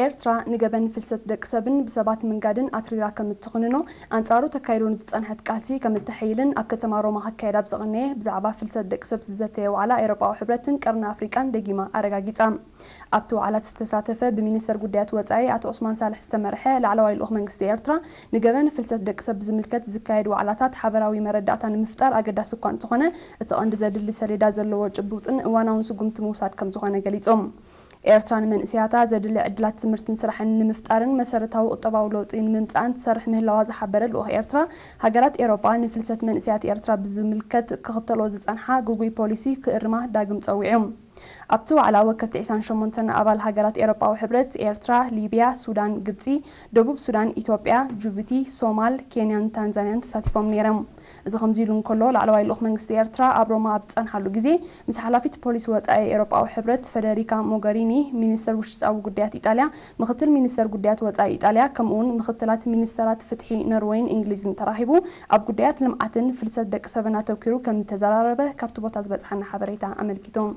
ኤርትራ ንገበን ፍልሰት ደቅ ሰብን ብሰባት መንጋድን አትሪራ ከምትኾንኖ አንጻሩ ተካይዶን ተጸንሐት ቃልሲ ከምትሐይልን ኣብ ከተማ ሮማ ካይዳ ብዘቕነየ ብዛዕባ ፍልሰት ደቅ ሰብ ዝዘተየ ዋዕላ ኤውሮጳዊ ሕብረትን ቀርና አፍሪካን ደጊማ አረጋጊጻ ኣብቲ ዋዕላት ዝተሳተፈ ብሚኒስተር ጉዳያት ወጻኢ አቶ ዑስማን ሳልሕ ዝተመርሐ ላዕለዋይ ልኡኽ መንግስቲ ኤርትራ ንገበን ፍልሰት ደቅ ሰብ ዝምልከት ዝካየድ ዋዕላታት ሓበራዊ መረዳእታ ንምፍጣር ኣገዳሲ እኳ እንተኾነ እቲ ቀንዲ ዘድሊ ሰሌዳ ዘለዎ ጭቡጥን እዋናውን ስጉምቲ ምውሳድ ከም ዝኾነ ገሊጾም ኤርትራ ንመንእስያታ ዘድሊ ዕድላት ትምህርትን ስራሕን ንምፍጣርን መሰረታዊ ቁጠባዊ ለውጢ ንምምጻእን ትሰርሕ ምህላዋ ዝሓበረ ልኡኽ ኤርትራ ሃገራት ኤውሮጳ ንፍልሰት መንእስያት ኤርትራ ብዝምልከት ክኽተልዎ ዝጸንሓ ጉጉይ ፖሊሲ ክእርማ ዳግም ጸዊዖም ኣብቲ ዋዕላ ወከልቲ 28 ኣባል ሃገራት ኤውሮጳዊ ሕብረት ኤርትራ፣ ሊብያ፣ ሱዳን፣ ግብጺ፣ ደቡብ ሱዳን፣ ኢትዮጵያ፣ ጅቡቲ፣ ሶማል፣ ኬንያን፣ ታንዛንያን ተሳቲፎም ነይሮም እዚ ከምዚ ኢሉ እንከሎ ላዕለዋይ ልኡኽ መንግስቲ ኤርትራ ኣብ ሮማ ኣብ ዝጸንሓሉ ግዜ ምስ ሓላፊት ፖሊስ ወጻኢ ኤውሮጳዊ ሕብረት ፌዴሪካ ሞገሪኒ ሚኒስተር ውሽጣዊ ጉዳያት ኢጣልያ ምክትል ሚኒስተር ጉዳያት ወጻኢ ኢጣልያ ከምኡውን ምክትላት ሚኒስተራት ፍትሒ ኖርዌይን እንግሊዝን ተራሂቡ ኣብ ጉዳያት ልምዓትን ፍልሰት ደቂ ሰብን ኣተኪሩ ከም ተዘራረበ ካብቲ ቦታ ዝበጽሐና ሓበሬታ ኣመልኪቶም